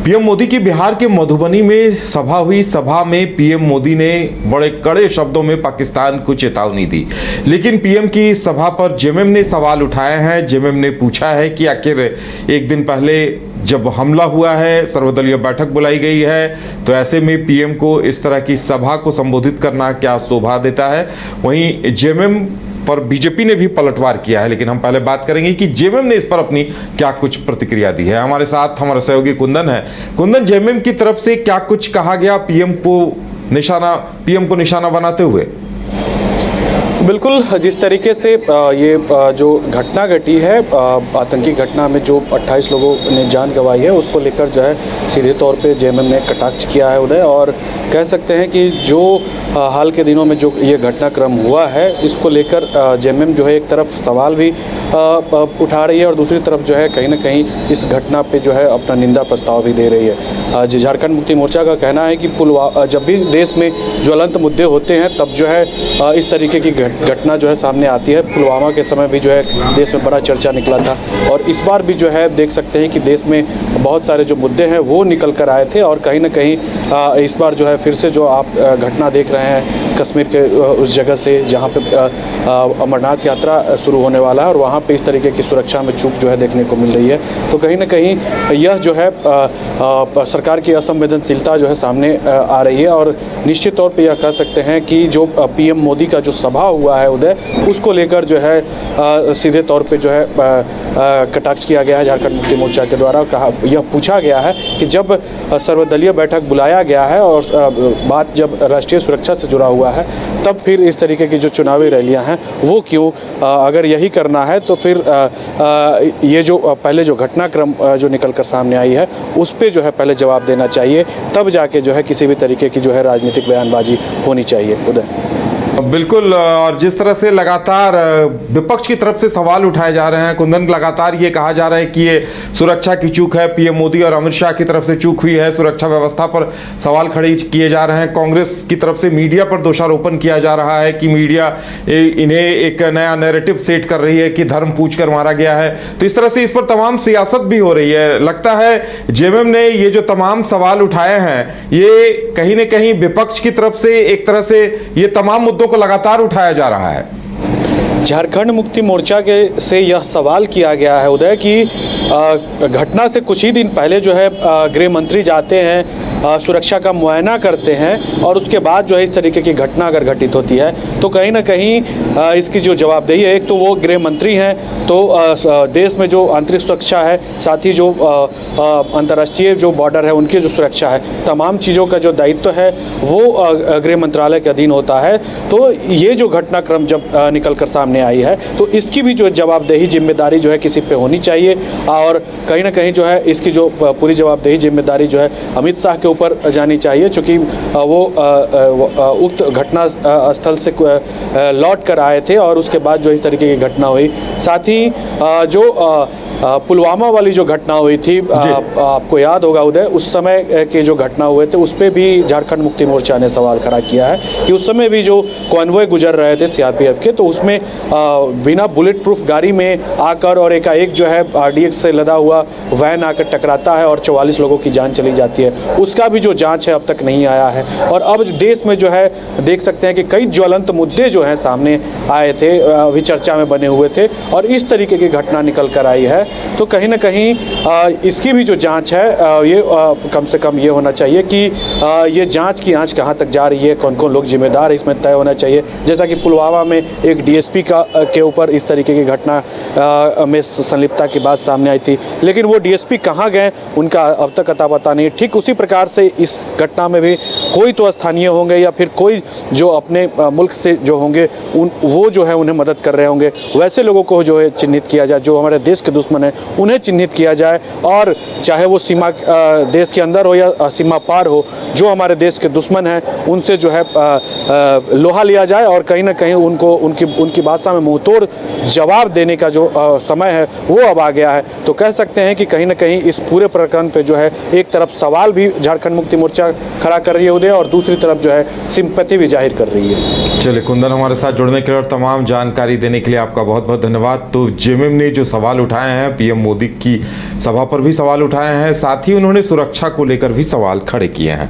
PM Modi की बिहार के मधुबनी में सभा हुई। सभा में पीएम मोदी ने बड़े कड़े शब्दों में पाकिस्तान को चेतावनी दी, लेकिन पीएम की सभा पर जेएमएम ने सवाल उठाए हैं। जेएमएम ने पूछा है कि आखिर एक दिन पहले जब हमला हुआ है, सर्वदलीय बैठक बुलाई गई है, तो ऐसे में पीएम को इस तरह की सभा को संबोधित करना क्या शोभा देता है। वहीं जेएमएम पर बीजेपी ने भी पलटवार किया है, लेकिन हम पहले बात करेंगे कि जेएमएम ने इस पर अपनी क्या कुछ प्रतिक्रिया दी है। हमारे साथ हमारा सहयोगी कुंदन है। कुंदन, जेएमएम की तरफ से क्या कुछ कहा गया पीएम को निशाना बनाते हुए? बिल्कुल, जिस तरीके से ये जो घटना घटी है, आतंकी घटना में जो 28 लोगों ने जान गंवाई है, उसको लेकर जो है सीधे तौर पे जेएमएम ने कटाक्ष किया है उदय। और कह सकते हैं कि जो हाल के दिनों में जो ये घटनाक्रम हुआ है, इसको लेकर जेएमएम जो है एक तरफ सवाल भी उठा रही है और दूसरी तरफ जो है कहीं ना कहीं इस घटना पे जो है अपना निंदा प्रस्ताव भी दे रही है। झारखंड मुक्ति मोर्चा का कहना है कि जब भी देश में ज्वलंत मुद्दे होते हैं, तब जो है इस तरीके की घटना जो है सामने आती है। पुलवामा के समय भी जो है देश में बड़ा चर्चा निकला था, और इस बार भी जो है देख सकते हैं कि देश में बहुत सारे जो मुद्दे हैं वो निकल कर आए थे। और कहीं ना कहीं इस बार जो है फिर से जो आप घटना देख रहे हैं कश्मीर के उस जगह से जहाँ पे अमरनाथ यात्रा शुरू होने वाला है, और वहाँ पे इस तरीके की सुरक्षा में चूक जो है देखने को मिल रही है। तो कहीं ना कहीं यह जो है सरकार की असंवेदनशीलता जो है सामने आ रही है। और निश्चित तौर पे यह कह सकते हैं कि जो पीएम मोदी का जो सभा हुआ है उदय, उसको लेकर जो है सीधे तौर पे जो है कटाक्ष किया गया है झारखंड मुक्ति मोर्चा के द्वारा। यह पूछा गया है कि जब सर्वदलीय बैठक बुलाया गया है और बात जब राष्ट्रीय सुरक्षा से जुड़ा हुआ है, तब फिर इस तरीके की जो चुनावी रैलियां हैं वो क्यों? अगर यही करना है तो फिर ये जो पहले जो घटनाक्रम जो निकल कर सामने आई है, उस पर जो है पहले जवाब देना चाहिए, तब जाके जो है किसी भी तरीके की जो है राजनीतिक बयानबाजी होनी चाहिए उदय। बिल्कुल, और जिस तरह से लगातार विपक्ष की तरफ से सवाल उठाए जा रहे हैं कुंदन, लगातार ये कहा जा रहा है कि ये सुरक्षा की चूक है, पीएम मोदी और अमित शाह की तरफ से चूक हुई है, सुरक्षा व्यवस्था पर सवाल खड़े किए जा रहे हैं। कांग्रेस की तरफ से मीडिया पर दोषारोपण किया जा रहा है कि मीडिया इन्हें एक नया नैरेटिव सेट कर रही है कि धर्म पूछ कर मारा गया है। तो इस तरह से इस पर तमाम सियासत भी हो रही है। लगता है जेएमएम ने ये जो तमाम सवाल उठाए हैं, ये कहीं ना कहीं विपक्ष की तरफ से एक तरह से ये तमाम मुद्दों को लगातार उठाया जा रहा है। झारखंड मुक्ति मोर्चा के से यह सवाल किया गया है उदय कि घटना से कुछ ही दिन पहले जो है गृह मंत्री जाते हैं, सुरक्षा का मुआयना करते हैं, और उसके बाद जो है इस तरीके की घटना अगर घटित होती है तो कहीं ना कहीं इसकी जो जवाबदेही है, एक तो वो गृह मंत्री हैं, तो देश में जो आंतरिक सुरक्षा है, साथ ही जो अंतर्राष्ट्रीय जो बॉर्डर है उनकी जो सुरक्षा है, तमाम चीज़ों का जो दायित्व है वो गृह मंत्रालय के अधीन होता है। तो ये जो घटनाक्रम जब निकल कर सामने आई है, तो इसकी भी जो जवाबदेही जिम्मेदारी जो है किसी पे होनी चाहिए, और कहीं ना कहीं जो है इसकी जो पूरी जवाबदेही जिम्मेदारी जो है अमित शाह के ऊपर जानी चाहिए, क्योंकि वो उक्त घटना स्थल से लौट कर आए थे और उसके बाद जो इस तरीके की घटना हुई। साथ ही जो पुलवामा वाली जो घटना हुई थी, आपको याद होगा उदय, उस समय के जो घटना हुए थे उस पर भी झारखंड मुक्ति मोर्चा ने सवाल खड़ा किया है कि उस समय भी जो कॉन्वॉय गुजर रहे थे सीआरपीएफ के, तो उसमें बिना बुलेट प्रूफ गाड़ी में आकर और एकाएक जो है आरडीएक्स से लदा हुआ वैन आकर टकराता है और 44 लोगों की जान चली जाती है। उसका भी जो जांच है अब तक नहीं आया है। और अब देश में जो है देख सकते हैं कि कई ज्वलंत मुद्दे जो हैं सामने आए थे, अभी चर्चा में बने हुए थे, और इस तरीके की घटना निकल कर आई है। तो कहीं ना कहीं इसकी भी जो जांच है, ये कम से कम ये होना चाहिए कि ये जांच की आंच कहां तक जा रही है, कौन कौन लोग जिम्मेदार है, इसमें तय होना चाहिए। जैसा कि पुलवामा में एक डीएसपी के ऊपर इस तरीके की घटना में संलिप्तता की बात सामने आई थी, लेकिन वो डीएसपी कहां गए उनका अब तक अता पता नहीं। ठीक उसी प्रकार से इस घटना में भी कोई तो स्थानीय होंगे या फिर कोई जो अपने मुल्क से जो होंगे वो जो है उन्हें मदद कर रहे होंगे। वैसे लोगों को जो है चिन्हित किया जाए, जो हमारे देश के दुश्मन हैं उन्हें चिन्हित किया जाए, और चाहे वो सीमा देश के अंदर हो या सीमा पार हो, जो हमारे देश के दुश्मन हैं उनसे जो है लोहा लिया जाए, और कहीं ना कहीं उनको उनकी भाषा में मुंहतोड़ जवाब देने का जो समय है वो अब आ गया है। तो कह सकते हैं कि कहीं ना कहीं इस पूरे प्रकरण पे जो है एक तरफ सवाल भी झारखंड झारखंड मुक्ति मोर्चा खड़ा कर रही है उदय, और दूसरी तरफ जो है सिंपैथी भी जाहिर कर रही है। चलिए कुंदन, हमारे साथ जुड़ने के लिए और तमाम जानकारी देने के लिए आपका बहुत बहुत धन्यवाद। तो जेएमएम ने जो सवाल उठाए हैं, पीएम मोदी की सभा पर भी सवाल उठाए हैं, साथ ही उन्होंने सुरक्षा को लेकर भी सवाल खड़े किए हैं।